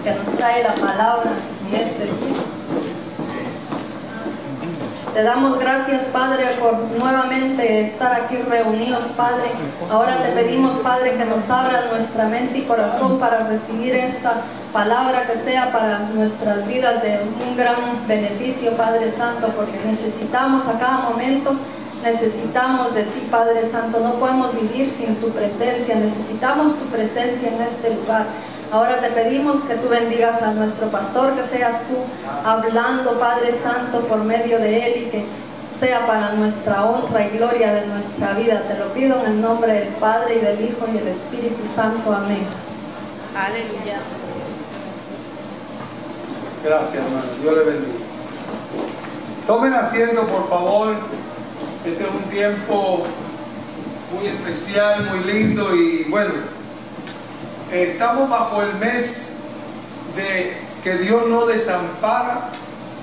que nos trae la palabra en este día. Te damos gracias, Padre, por nuevamente estar aquí reunidos, Padre. Ahora te pedimos, Padre, que nos abras nuestra mente y corazón para recibir esta palabra, que sea para nuestras vidas de un gran beneficio, Padre Santo, porque necesitamos a cada momento, necesitamos de ti, Padre Santo. No podemos vivir sin tu presencia, necesitamos tu presencia en este lugar. Ahora te pedimos que tú bendigas a nuestro pastor, que seas tú hablando, Padre Santo, por medio de él, y que sea para nuestra honra y gloria de nuestra vida. Te lo pido en el nombre del Padre, y del Hijo, y del Espíritu Santo. Amén. Aleluya. Gracias, hermano. Dios le bendiga. Tomen asiento, por favor. Este es un tiempo muy especial, muy lindo, y bueno, estamos bajo el mes de que Dios no desampara,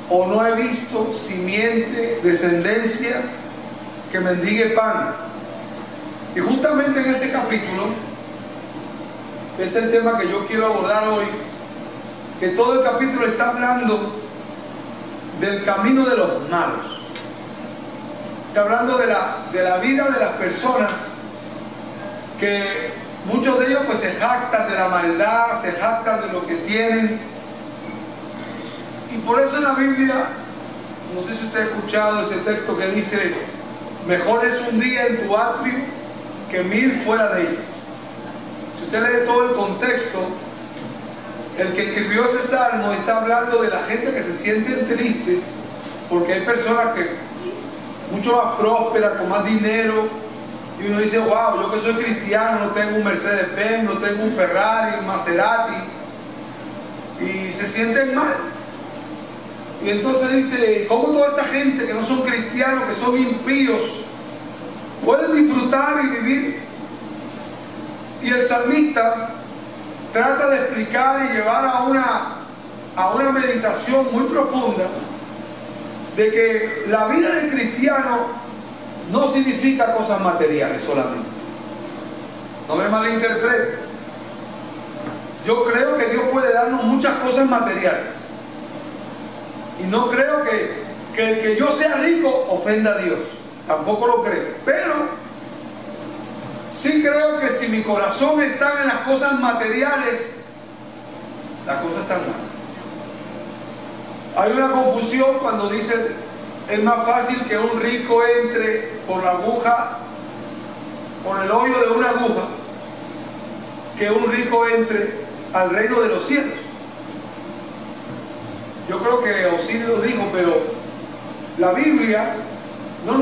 o no he visto simiente, descendencia que mendigue pan. Y justamente en ese capítulo es el tema que yo quiero abordar hoy, que todo el capítulo está hablando del camino de los malos. Está hablando de la vida de las personas que muchos de ellos pues se jactan de la maldad, se jactan de lo que tienen. Y por eso en la Biblia, no sé si usted ha escuchado ese texto que dice: mejor es un día en tu atrio que 1000 fuera de él. Si usted lee todo el contexto, el que escribió ese salmo está hablando de la gente que se sienten tristes porque hay personas que mucho más prósperas, con más dinero, y uno dice: wow, yo que soy cristiano no tengo un Mercedes-Benz, no tengo un Ferrari, un Maserati, y se sienten mal. Y entonces dice: ¿cómo toda esta gente que no son cristianos, que son impíos, pueden disfrutar y vivir? Y el salmista trata de explicar y llevar a una meditación muy profunda de que la vida del cristiano no significa cosas materiales solamente. No me malinterprete. Yo creo que Dios puede darnos muchas cosas materiales, y no creo que el que yo sea rico ofenda a Dios, tampoco lo creo. Pero sí creo que si mi corazón está en las cosas materiales, las cosas están mal. Hay una confusión cuando dices: es más fácil que un rico entre por la aguja, por el hoyo de una aguja, que un rico entre al reino de los cielos. Yo creo que Osiris lo dijo, pero la Biblia, no,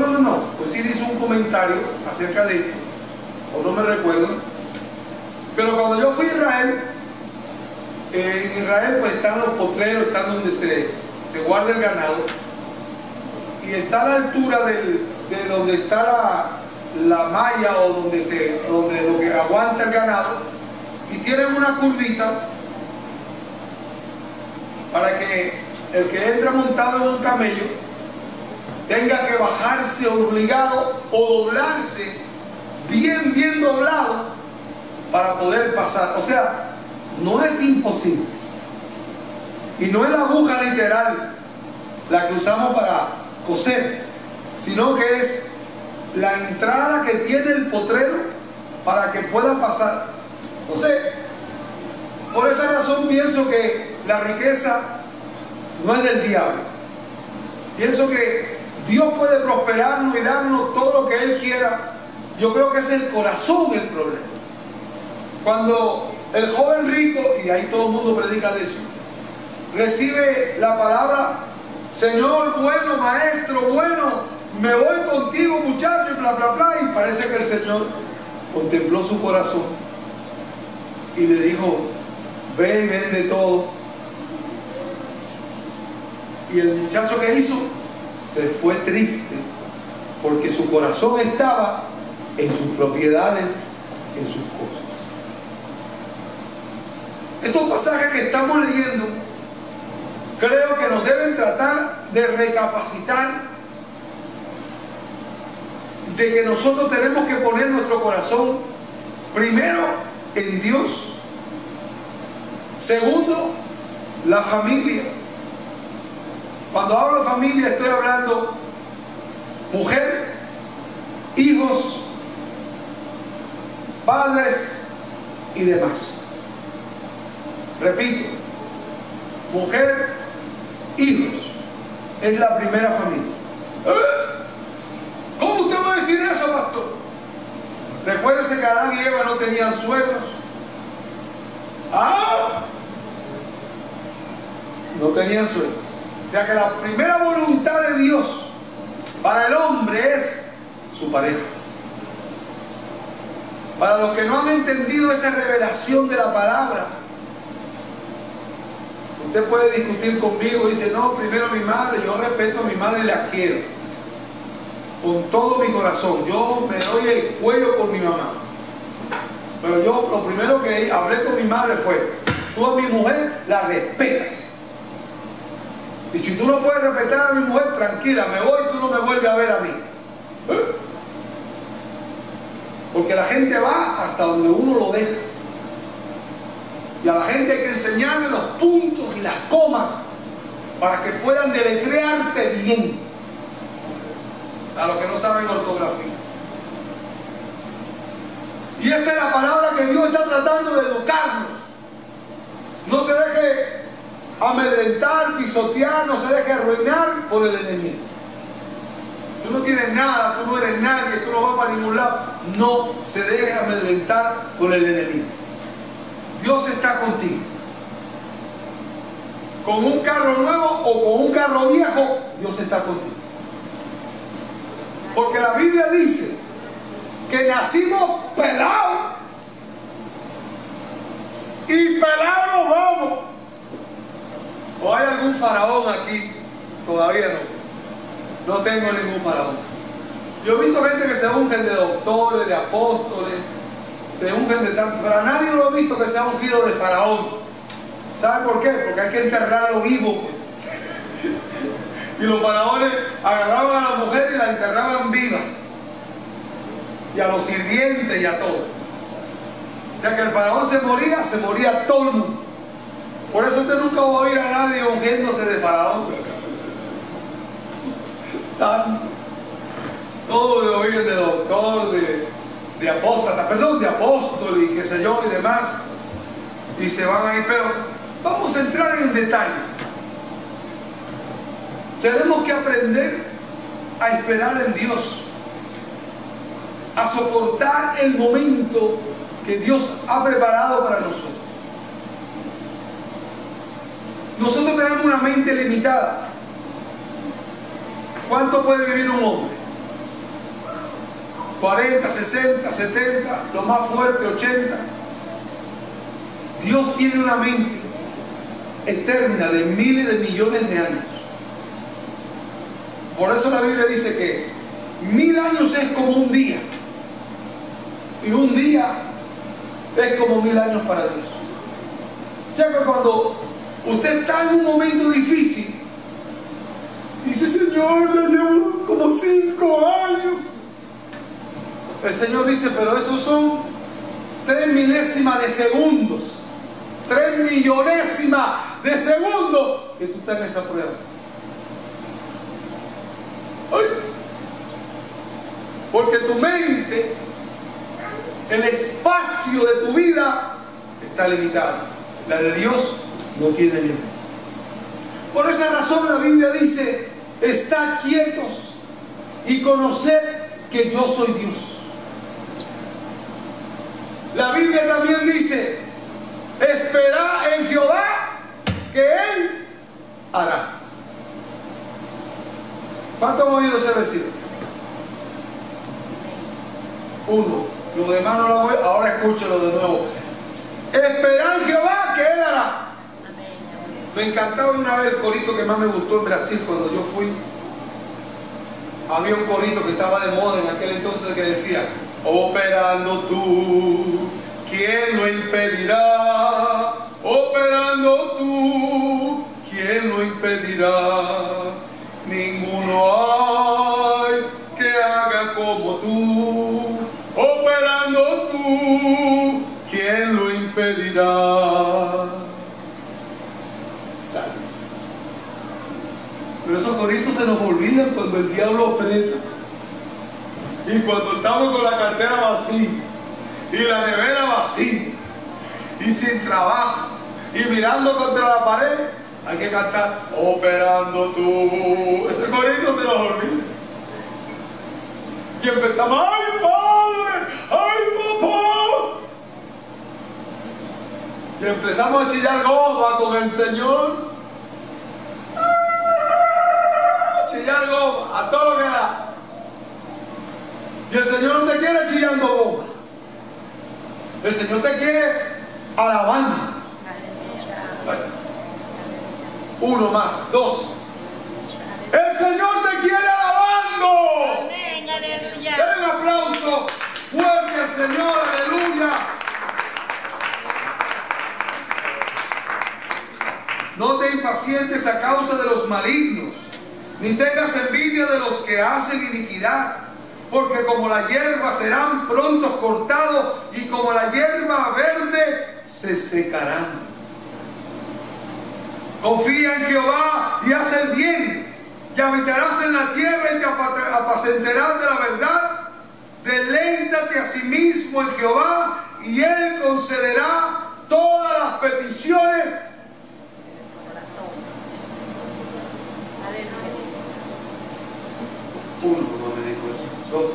Osiris hizo un comentario acerca de esto, o no me recuerdo, pero cuando yo fui a Israel, en Israel pues están los potreros, están donde se guarda el ganado, y está a la altura de donde está la malla, o donde lo que aguanta el ganado, y tienen una curvita para que el que entra montado en un camello tenga que bajarse obligado o doblarse bien doblado para poder pasar. O sea, no es imposible. Y no es la aguja literal la que usamos para coser, sino que es la entrada que tiene el potrero para que pueda pasar. Entonces, por esa razón pienso que la riqueza no es del diablo. Pienso que Dios puede prosperarnos y darnos todo lo que Él quiera. Yo creo que es el corazón el problema. Cuando el joven rico, y ahí todo el mundo predica de eso, recibe la palabra: Señor bueno, maestro bueno, me voy contigo muchacho, y bla bla bla, y parece que el Señor contempló su corazón y le dijo: ve y vende todo. Y el muchacho, que hizo, se fue triste porque su corazón estaba en sus propiedades, en sus cosas. Estos pasajes que estamos leyendo creo que nos deben tratar de recapacitar de que nosotros tenemos que poner nuestro corazón primero en Dios, segundo La familia. Cuando hablo de familia estoy hablando mujer, hijos, padres y demás. Repito, mujer, hijos, es la primera familia. ¿Cómo usted va a decir eso, pastor? Recuérdese que Adán y Eva no tenían suegros. No tenían suegros. O sea que la primera voluntad de Dios para el hombre es su pareja. Para los que no han entendido esa revelación de la palabra, usted puede discutir conmigo y dice, no, primero mi madre, yo respeto a mi madre y la quiero con todo mi corazón, yo me doy el cuello por mi mamá, pero yo lo primero que hablé con mi madre fue, tú a mi mujer la respetas, y si tú no puedes respetar a mi mujer, tranquila, me voy, tú no me vuelves a ver a mí. Porque la gente va hasta donde uno lo deja. Y a la gente hay que enseñarle los puntos y las comas para que puedan deletrearte bien. A los que no saben ortografía. Y esta es la palabra que Dios está tratando de educarnos. No se deje amedrentar, pisotear, no se deje arruinar por el enemigo. Tú no tienes nada, tú no eres nadie, tú no vas para ningún lado. No se deje amedrentar por el enemigo. Dios está contigo. Con un carro nuevo o con un carro viejo, Dios está contigo. Porque la Biblia dice que nacimos pelados y pelados nos vamos. ¿O hay algún faraón aquí? Todavía no. No tengo ningún faraón. Yo he visto gente que se ungen de doctores, de apóstoles, se ungen de tanto, pero a nadie lo he visto que se ha ungido de faraón. ¿Saben por qué? Porque hay que enterrarlo vivo, pues. Y los faraones agarraban a la mujer y la enterraban vivas. Y a los sirvientes y a todos. O sea que el faraón se moría todo el mundo. Por eso usted nunca va a oír a nadie ungiéndose de faraón. Santo. Todo de oír de doctor, de apóstata, perdón, de apóstol y qué sé yo y demás. Y se van a ir, pero vamos a entrar en detalle. Tenemos que aprender a esperar en Dios, a soportar el momento que Dios ha preparado para nosotros. Nosotros tenemos una mente limitada. ¿Cuánto puede vivir un hombre? 40, 60, 70, lo más fuerte 80. Dios tiene una mente eterna de miles de millones de años. Por eso la Biblia dice que 1000 años es como un día y un día es como 1000 años para Dios. O sea que cuando usted está en un momento difícil, dice, Señor, ya llevo como 5 años. El Señor dice, pero esos son 3 milésimas de segundos, 3 millonésimas de segundos que tú estás en esa prueba. ¡Ay! Porque tu mente, el espacio de tu vida está limitado. La de Dios no tiene límite. Por esa razón la Biblia dice, estad quietos y conoced que yo soy Dios. La Biblia también dice, esperad en Jehová que Él hará. ¿Cuánto han oído ese versículo? Uno. Los demás no lo oyen, ahora escúchelo de nuevo. Esperad en Jehová que Él hará. Me encantaba una vez el corito que más me gustó en Brasil cuando yo fui. Había un corito que estaba de moda en aquel entonces que decía, operando tú, ¿quién lo impedirá? Operando tú, ¿quién lo impedirá? Ninguno hay que haga como tú. Operando tú, ¿quién lo impedirá? Pero esos coritos se nos olvidan cuando el diablo aprieta. Y cuando estamos con la cartera vacía y la nevera vacía y sin trabajo y mirando contra la pared, hay que cantar operando tú. Ese corito se nos olvida. Y empezamos, ¡ay, padre! ¡Ay, papá! Y empezamos a chillar goma con el Señor. Chillar goma, a todo lo que da. Y el Señor no te quiere chillando goma. El Señor te quiere alabando. Bueno, uno más, dos. El Señor te quiere alabando. Amén, aleluya. Den un aplauso fuerte al Señor, aleluya. No te impacientes a causa de los malignos, ni tengas envidia de los que hacen iniquidad, porque como la hierba serán prontos cortados y como la hierba verde se secarán. Confía en Jehová y haz el bien, y habitarás en la tierra y te apacentarás de la verdad. Deleítate a sí mismo en Jehová y Él concederá todas las peticiones. Uno, no me dijo eso. Dos.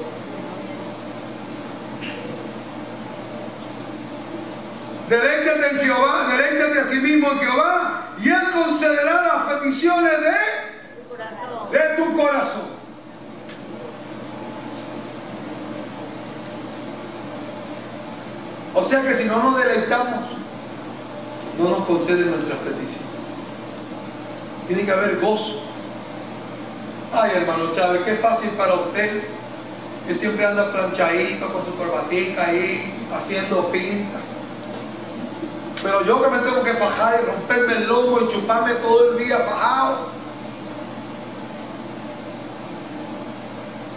Deleítate en Jehová, deleítate a sí mismo en Jehová y Él concederá las peticiones de tu corazón. O sea que si no nos deleitamos, no nos conceden nuestras peticiones. Tiene que haber gozo. Ay, hermano Chávez, qué fácil para usted, que siempre anda planchadito con su corbatica ahí, haciendo pinta. Pero yo que me tengo que fajar y romperme el lomo y chuparme todo el día fajado,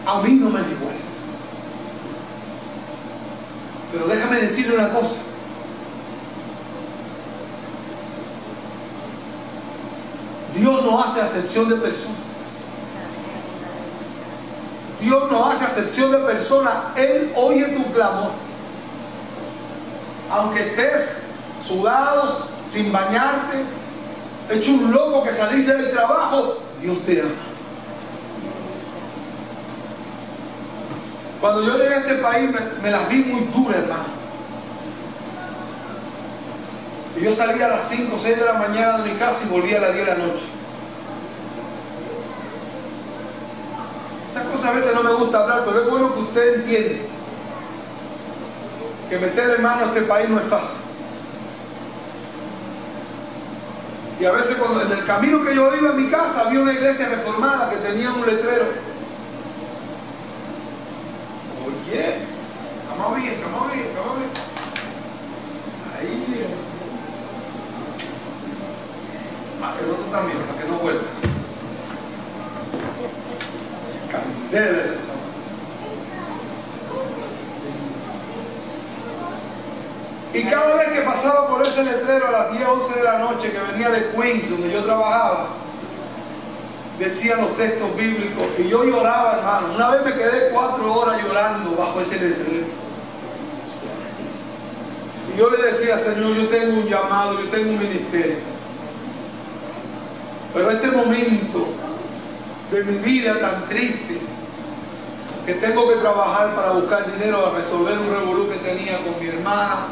a mí no me da igual. Pero déjame decirle una cosa. Dios no hace acepción de personas. Dios no hace acepción de personas. Él oye tu clamor. Aunque estés sudados, sin bañarte, hecho un loco que saliste del trabajo, Dios te ama. Cuando yo llegué a este país me las vi muy duras, hermano. Y yo salía a las 5 o 6 de la mañana de mi casa y volvía a las 10 de la noche. Esas cosas a veces no me gusta hablar, pero es bueno que usted entienda que meterle mano a este país no es fácil. Y a veces cuando en el camino que yo iba a mi casa había una iglesia reformada que tenía un letrero. Oye, vamos bien, vamos bien, vamos bien. Ahí. El otro también, para que no vuelvas. Candela esa. Y cada vez que pasaba por ese letrero a las 10, 11 de la noche que venía de Queens, donde yo trabajaba, decían los textos bíblicos y yo lloraba, hermano. Una vez me quedé 4 horas llorando bajo ese letrero. Y yo le decía, Señor, yo tengo un llamado, yo tengo un ministerio. Pero este momento de mi vida tan triste, que tengo que trabajar para buscar dinero a resolver un revolú que tenía con mi hermana,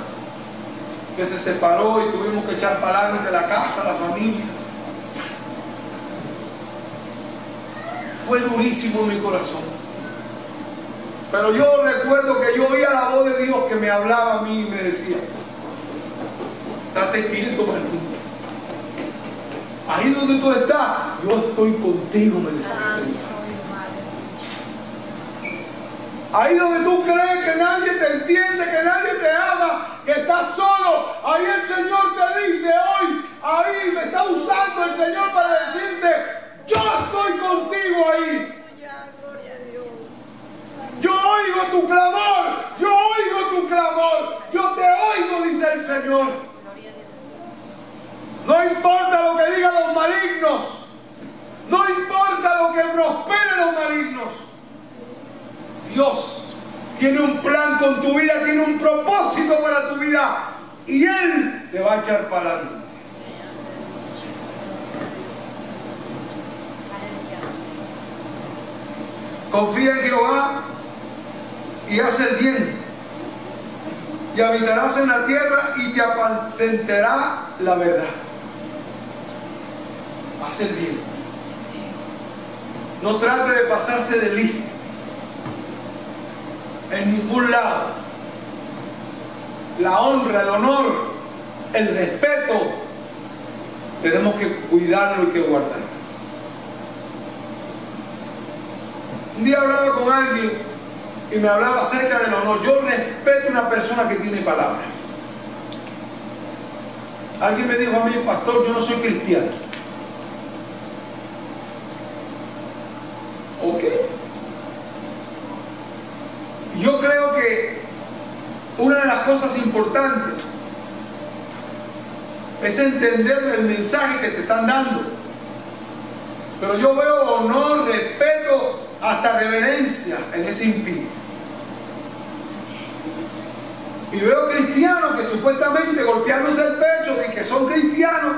que se separó y tuvimos que echar para adelante la casa, la familia. Fue durísimo en mi corazón. Pero yo recuerdo que yo oía la voz de Dios que me hablaba a mí y me decía, date quieto, Martín. Ahí donde tú estás, yo estoy contigo, me decía el Señor. Ahí donde tú crees que nadie te entiende, que nadie te ama, que estás solo, ahí el Señor te dice hoy, ahí me está usando el Señor para decirte, yo estoy contigo ahí. Yo oigo tu clamor, yo oigo tu clamor, yo te oigo, dice el Señor. No importa lo que digan los malignos, no importa malignos. Dios tiene un plan con tu vida, tiene un propósito para tu vida y Él te va a echar para adelante. Confía en Jehová y haz el bien, y habitarás en la tierra y te apacentará la verdad. Haz el bien. No trate de pasarse de listo en ningún lado. La honra, el honor, el respeto, tenemos que cuidarlo y que guardarlo. Un día hablaba con alguien y me hablaba acerca del honor. Yo respeto a una persona que tiene palabra. Alguien me dijo a mí, pastor, yo no soy cristiano. ¿Ok? Yo creo que una de las cosas importantes es entender el mensaje que te están dando. Pero yo veo honor, respeto, hasta reverencia en ese impío. Y veo cristianos que supuestamente golpeándose el pecho y que son cristianos,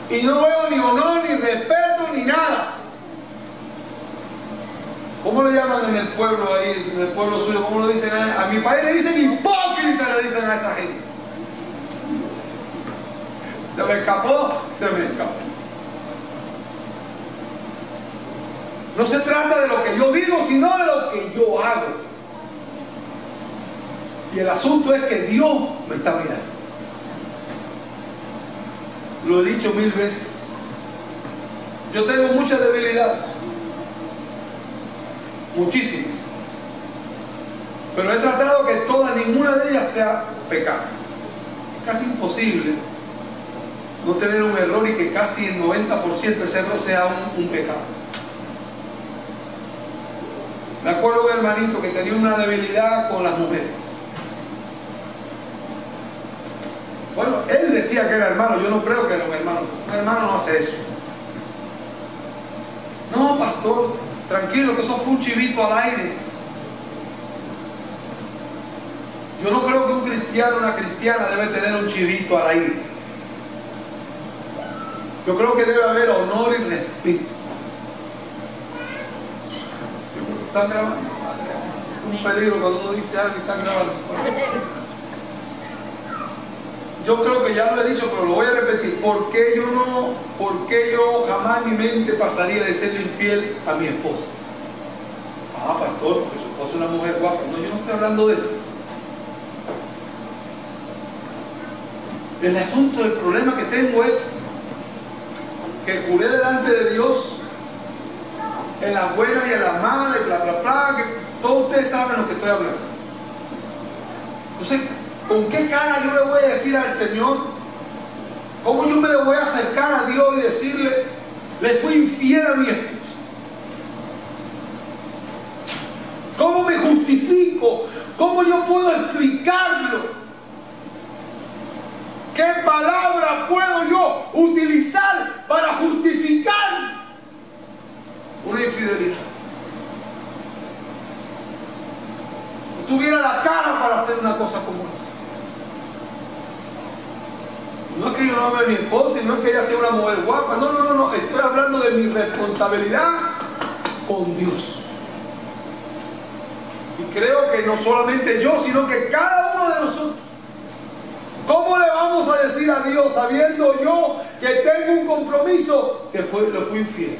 y no veo ni honor, ni respeto, ni nada. ¿Cómo le llaman en el pueblo ahí, en el pueblo suyo? ¿Cómo lo dicen? A mi país le dicen hipócrita, le dicen a esa gente. Se me escapó. No se trata de lo que yo digo, sino de lo que yo hago. Y el asunto es que Dios me está mirando. Lo he dicho 1000 veces. Yo tengo muchas debilidades. Muchísimas. Pero he tratado que ninguna de ellas sea pecado. Es casi imposible no tener un error y que casi el 90% de ese error sea un pecado. Me acuerdo de un hermanito que tenía una debilidad con las mujeres. Bueno, él decía que era hermano, yo no creo que era un hermano. Un hermano no hace eso. No, pastor, tranquilo, que eso fue un chivito al aire. Yo no creo que un cristiano o una cristiana debe tener un chivito al aire. Yo creo que debe haber honor y respeto. ¿Están grabando? Es un peligro cuando uno dice algo y están grabando. Yo creo que ya lo he dicho, pero lo voy a repetir. ¿Por qué yo jamás en mi mente pasaría de serle infiel a mi esposa? Ah, pastor, porque su esposa es una mujer guapa. No, yo no estoy hablando de eso. El asunto, el problema que tengo es que juré delante de Dios en las buenas y en las malas, y bla, bla, bla, que todos ustedes saben lo que estoy hablando. Entonces, ¿con qué cara yo le voy a decir al Señor? ¿Cómo yo me le voy a acercar a Dios y decirle, le fui infiel a mi esposa? ¿Cómo me justifico? ¿Cómo yo puedo explicarlo? ¿Qué palabra puedo yo utilizar para justificar una infidelidad? No tuviera la cara para hacer una cosa como esa. No es que yo no ame a mi esposa, no es que ella sea una mujer guapa. No. Estoy hablando de mi responsabilidad con Dios. Y creo que no solamente yo, sino que cada uno de nosotros. ¿Cómo le vamos a decir a Dios, sabiendo yo que tengo un compromiso, que le fui infiel?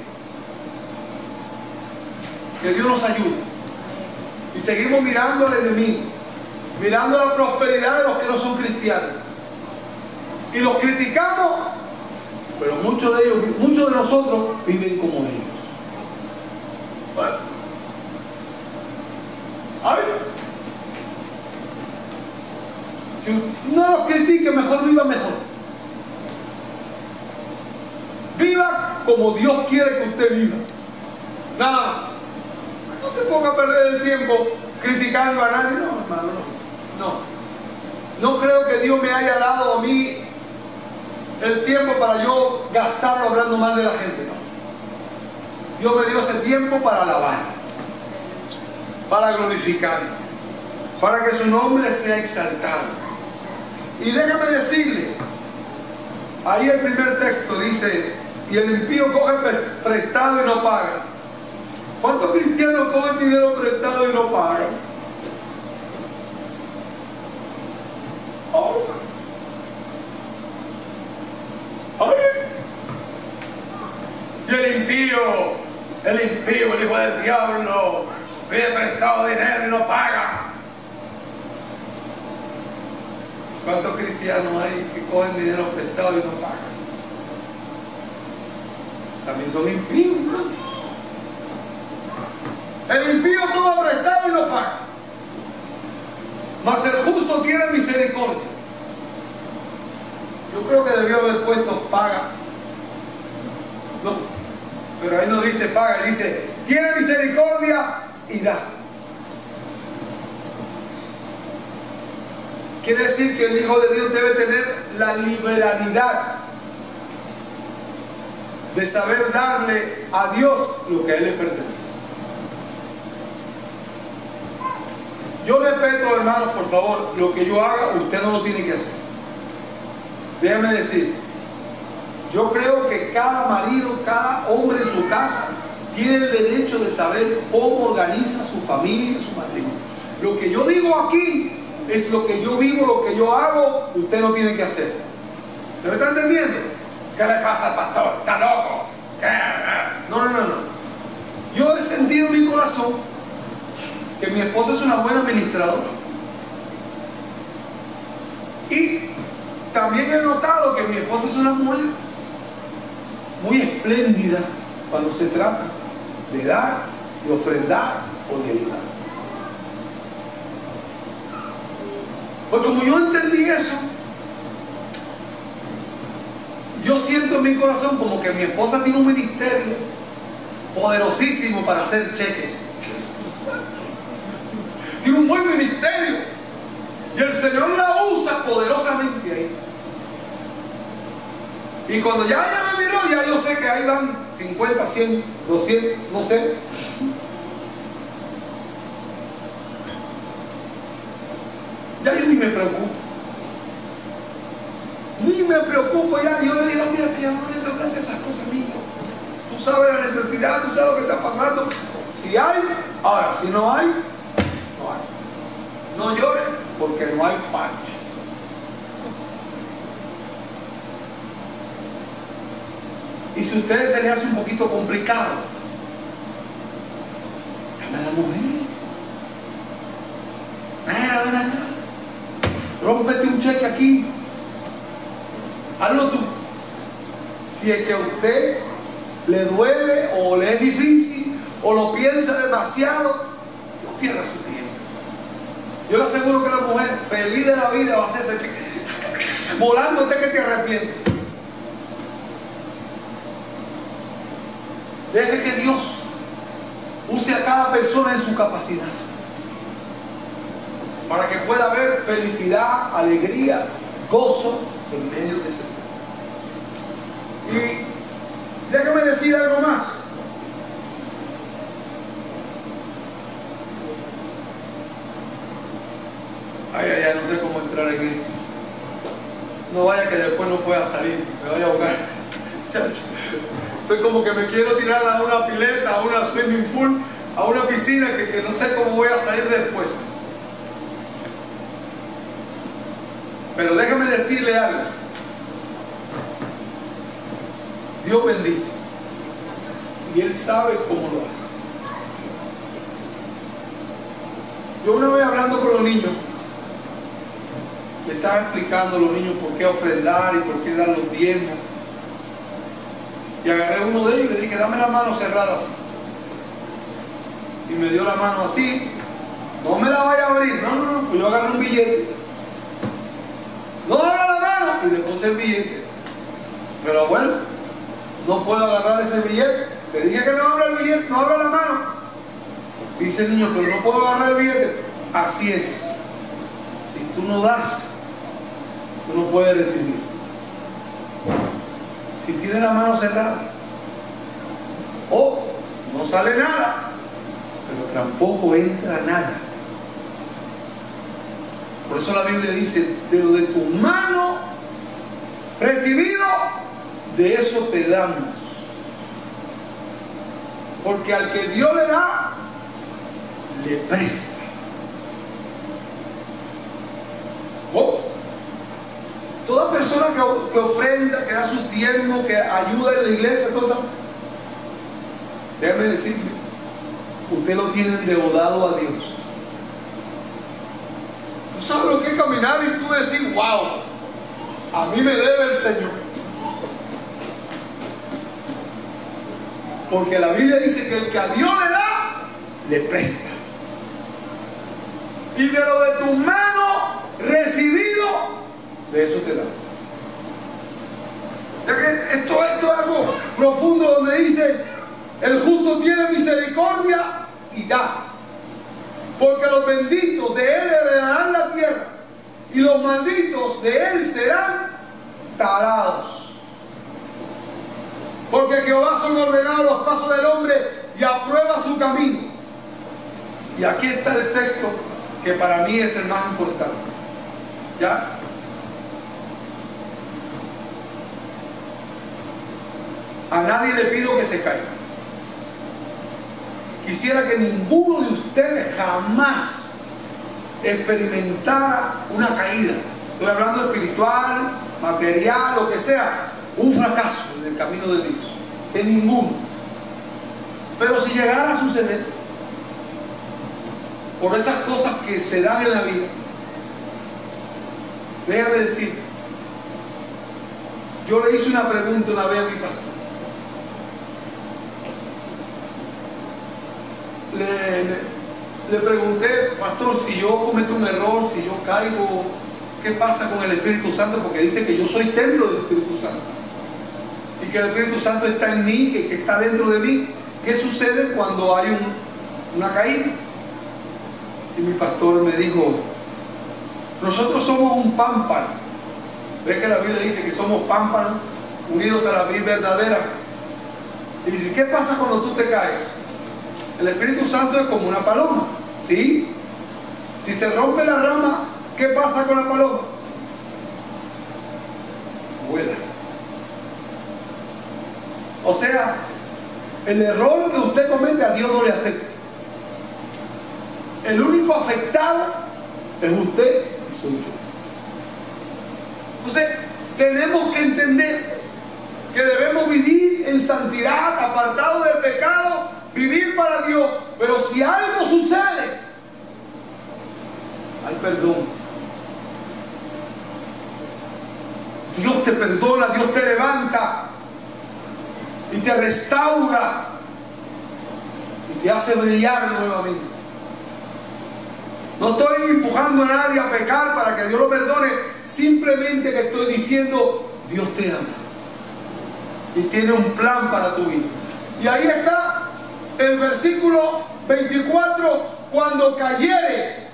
Que Dios nos ayude. Y seguimos mirando al enemigo, mirando la prosperidad de los que no son cristianos. Y los criticamos, pero muchos de nosotros viven como ellos. Bueno. A ver. Si no los critique, mejor viva mejor. Viva como Dios quiere que usted viva. Nada más. No se ponga a perder el tiempo criticando a nadie. No, hermano, no creo que Dios me haya dado a mí el tiempo para yo gastarlo hablando mal de la gente. No. Dios me dio ese tiempo para alabar, para glorificar, para que su nombre sea exaltado. Y déjame decirle, ahí el primer texto dice, y el impío coge prestado y no paga. ¿Cuántos cristianos cogen dinero prestado y no pagan? Oh. Ay. Y el impío, el hijo del diablo, pide prestado dinero y no paga. ¿Cuántos cristianos hay que cogen dinero prestado y no pagan? También son impíos entonces. El impío toma prestado y no paga, mas el justo tiene misericordia. Yo creo que debió haber puesto paga. No, pero ahí no dice paga, dice tiene misericordia y da. Quiere decir que el Hijo de Dios debe tener la liberalidad de saber darle a Dios lo que a Él le pertenece. Yo respeto, hermanos, por favor, lo que yo haga, usted no lo tiene que hacer. Déjame decir, yo creo que cada marido, cada hombre en su casa tiene el derecho de saber cómo organiza su familia y su matrimonio. Lo que yo digo aquí es lo que yo vivo, lo que yo hago, usted no tiene que hacer. ¿Me está entendiendo? ¿Qué le pasa al pastor? ¿Está loco? ¿Qué? No. Yo he sentido en mi corazón que mi esposa es una buena administradora. Y también he notado que mi esposa es una mujer muy espléndida cuando se trata de dar, de ofrendar o de ayudar. Pues como yo entendí eso, yo siento en mi corazón como que mi esposa tiene un ministerio poderosísimo para hacer cheques. Tiene un buen ministerio y el Señor la usa poderosamente ahí. Y cuando ya ella me miró, ya yo sé que ahí van 50, 100, 200, no sé. Ya yo ni me preocupo. Ni me preocupo ya. Yo le digo, mira, ya no me hablan de esas cosas, mijo. Tú sabes la necesidad, tú sabes lo que está pasando. Si hay, ahora, si no hay, no hay. No llores porque no hay pancho. Y si a ustedes se les hace un poquito complicado, llame a la mujer. Mira, ven acá. Rómpete un cheque aquí. Hazlo tú. Si es que a usted le duele o le es difícil o lo piensa demasiado, no pierda su tiempo. Yo le aseguro que la mujer feliz de la vida va a hacer ese cheque volando hasta que te arrepiente. Deje que Dios use a cada persona en su capacidad para que pueda haber felicidad, alegría, gozo en medio de ese mundo. Y déjame decir algo más. Ay, no sé cómo entrar en esto. No vaya que después no pueda salir, me voy a ahogar. Estoy como que me quiero tirar a una pileta, a una swimming pool, a una piscina que no sé cómo voy a salir después. Pero déjame decirle algo. Dios bendice. Y Él sabe cómo lo hace. Yo una vez hablando con los niños, le estaba explicando a los niños por qué ofrendar y por qué dar los diezmos. Y agarré uno de ellos y le dije, dame la mano cerrada así. Y me dio la mano así. No me la vaya a abrir. No. Pues yo agarré un billete. No abra la mano. Y le puse el billete. Pero abuelo, no puedo agarrar ese billete. Te dije que no abra el billete, no abra la mano. Dice el niño, pero no puedo agarrar el billete. Así es. Si tú no das, tú no puedes recibir. Si tienes la mano cerrada, o no sale nada, pero tampoco entra nada. Por eso la Biblia dice, de lo de tu mano recibido, de eso te damos. Porque al que Dios le da, le presta. Oh. Toda persona que ofrenda, que da sus diezmos, que ayuda en la iglesia, cosas, déjame decirle, usted lo tiene endeudado a Dios. Tú sabes lo que es caminar y tú decir, wow, a mí me debe el Señor. Porque la Biblia dice que el que a Dios le da, le presta. Y de lo de tu mano recibido, de eso te da. O sea que esto es algo profundo, donde dice, el justo tiene misericordia y da. Porque los benditos de él heredarán la tierra, y los malditos de él serán talados. Porque Jehová son ordenados los pasos del hombre, y aprueba su camino. Y aquí está el texto que para mí es el más importante. ¿Ya? A nadie le pido que se caiga. Quisiera que ninguno de ustedes jamás experimentara una caída. Estoy hablando espiritual, material, lo que sea. Un fracaso en el camino de Dios. Que ninguno. Pero si llegara a suceder, por esas cosas que se dan en la vida, déjame decir, yo le hice una pregunta una vez a mi pastor. Le pregunté, pastor, si yo cometo un error, si yo caigo, ¿qué pasa con el Espíritu Santo? Porque dice que yo soy templo del Espíritu Santo y que el Espíritu Santo está en mí, que está dentro de mí. ¿Qué sucede cuando hay una caída? Y mi pastor me dijo, nosotros somos un pámpano. ¿Ves que la Biblia dice que somos pámpanos unidos a la vid verdadera? Y dice, ¿qué pasa cuando tú te caes? El Espíritu Santo es como una paloma, ¿sí? Si se rompe la rama, ¿qué pasa con la paloma? Vuela. O sea, el error que usted comete a Dios no le afecta. El único afectado es usted y soy yo. Entonces, tenemos que entender que debemos vivir en santidad, apartados del pecado, vivir para Dios. Pero si algo sucede, hay perdón. Dios te perdona, Dios te levanta y te restaura y te hace brillar nuevamente. No estoy empujando a nadie a pecar para que Dios lo perdone, simplemente que estoy diciendo, Dios te ama y tiene un plan para tu vida. Y ahí está el versículo 24, cuando cayere,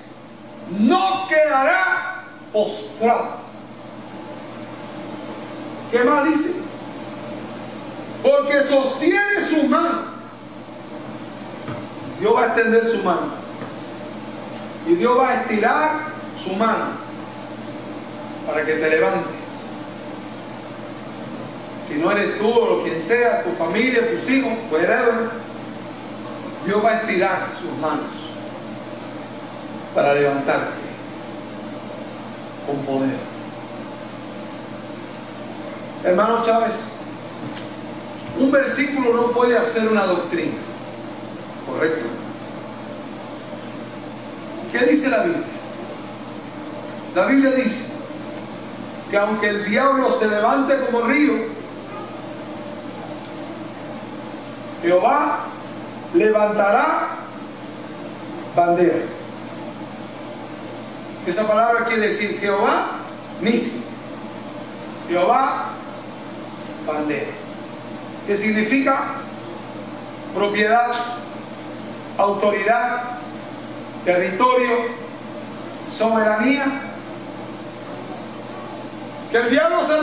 no quedará postrado. ¿Qué más dice? Porque sostiene su mano. Dios va a extender su mano. Y Dios va a estirar su mano para que te levantes. Si no eres tú o quien sea, tu familia, tus hijos, whatever, Dios va a estirar sus manos para levantarte con poder. Hermano Chávez, un versículo no puede hacer una doctrina, ¿correcto? ¿Qué dice la Biblia? La Biblia dice que aunque el diablo se levante como río, Jehová levantará bandera. Esa palabra quiere decir Jehová Nisi, Jehová bandera, que significa propiedad, autoridad, territorio, soberanía. Que el diablo se